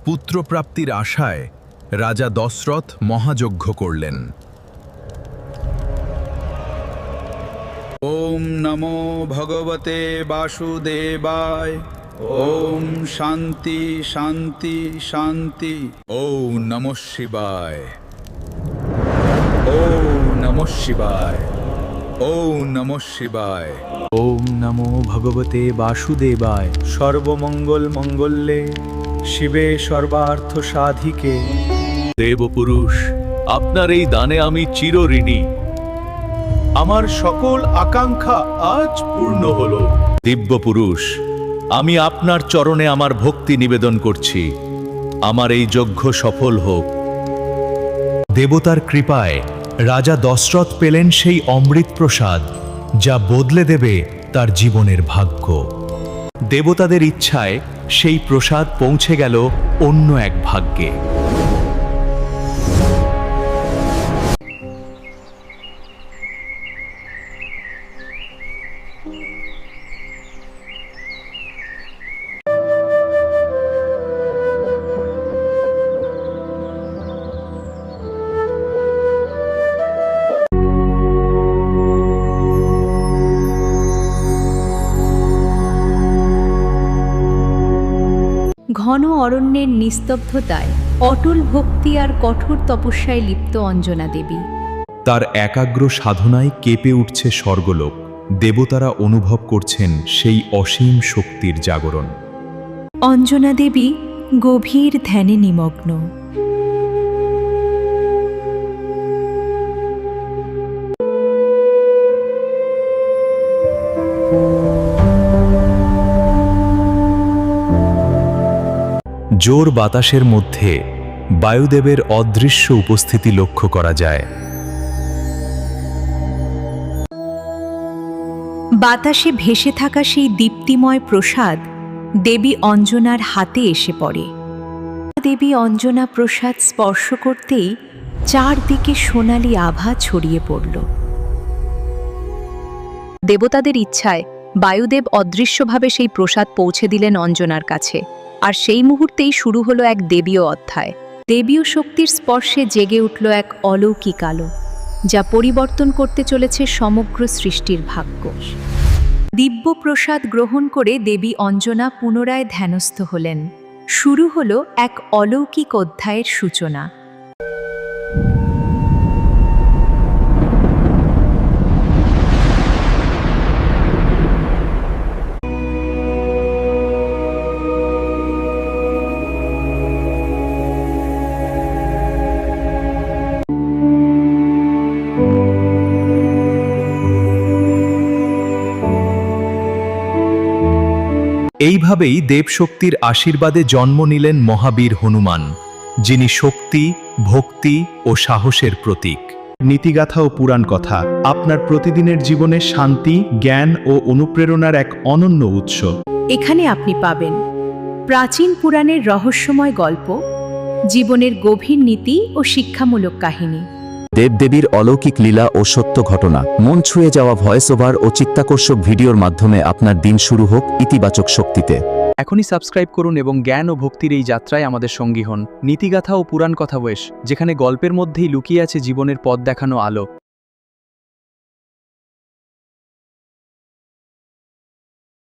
পুত্রপ্রাপ্তির আশায় রাজা দশরথ মহাযজ্ঞ করলেন। ওম নমো ভগবতে বাসুদেবায়। ওম শান্তি শান্তি শান্তি। ওম নমঃ শিবায়। ওম নমঃ শিবায়। ওম নমঃ শিবায়। ওম নমো ভগবতে বাসুদেবায়। সর্বমঙ্গল মঙ্গলে শিবে সর্বার্থ সাধিকে। দেবপুরুষ, আপনার এই দানে আমি চিরঋণী। আমার সকল আকাঙ্ক্ষা আজ পূর্ণ হলো। দিব্যপুরুষ, আমি আপনার চরণে আমার ভক্তি নিবেদন করছি। আমার এই যজ্ঞ সফল হোক। দেবতার কৃপায় রাজা দশরথ পেলেন সেই অমৃত প্রসাদ, যা বদলে দেবে তার জীবনের ভাগ্য। দেবতাদের ইচ্ছায় সেই প্রসাদ পৌঁছে গেল অন্য এক ভাগ্যে। ঘন অরণ্যের নিস্তব্ধতায় অটল ভক্তি আর কঠোর তপস্যায় লিপ্ত অঞ্জনা দেবী। তার একাগ্র সাধনায় কেঁপে উঠছে স্বর্গলোক। দেবতারা অনুভব করছেন সেই অসীম শক্তির জাগরণ। অঞ্জনা দেবী গভীর ধ্যানে নিমগ্ন। জোর বাতাসের মধ্যে বায়ুদেবের অদৃশ্য উপস্থিতি লক্ষ্য করা যায়। বাতাসে ভেসে থাকা সেই দীপ্তিময় প্রসাদ দেবী অঞ্জনার হাতে এসে পড়ে। দেবী অঞ্জনা প্রসাদ স্পর্শ করতেই চারদিকে সোনালি আভা ছড়িয়ে পড়ল। দেবতাদের ইচ্ছায় বায়ুদেব অদৃশ্যভাবে সেই প্রসাদ পৌঁছে দিলেন অঞ্জনার কাছে, আর সেই মুহূর্তেই শুরু হলো এক দেবীয় অধ্যায়। দেবীয় শক্তির স্পর্শে জেগে উঠল এক অলৌকিক আলো, যা পরিবর্তন করতে চলেছে সমগ্র সৃষ্টির ভাগ্য। দিব্য প্রসাদ গ্রহণ করে দেবী অঞ্জনা পুনরায় ধ্যানস্থ হলেন। শুরু হলো এক অলৌকিক অধ্যায়ের সূচনা। এইভাবেই দেবশক্তির আশীর্বাদে জন্ম নিলেন মহাবীর হনুমান, যিনি শক্তি, ভক্তি ও সাহসের প্রতীক। নীতিগাথা ও পুরাণ কথা আপনার প্রতিদিনের জীবনে শান্তি, জ্ঞান ও অনুপ্রেরণার এক অনন্য উৎস। এখানে আপনি পাবেন প্রাচীন পুরাণের রহস্যময় গল্প, জীবনের গভীর নীতি ও শিক্ষামূলক কাহিনী, দেবদেবীর অলৌকিক লীলা ও সত্য ঘটনা। মন ছুঁয়ে যাওয়া ভয়েস ওভার ও চিত্তাকর্ষক ভিডিওর মাধ্যমে আপনার দিন শুরু হোক ইতিবাচক শক্তিতে। এখনই সাবস্ক্রাইব করুন এবং জ্ঞান ও ভক্তির এই যাত্রায় আমাদের সঙ্গী হন। নীতিগাথা ও পুরাণ কথা ওয়েশ, যেখানে গল্পের মধ্যেই লুকিয়ে আছে জীবনের পথ দেখানো আলো।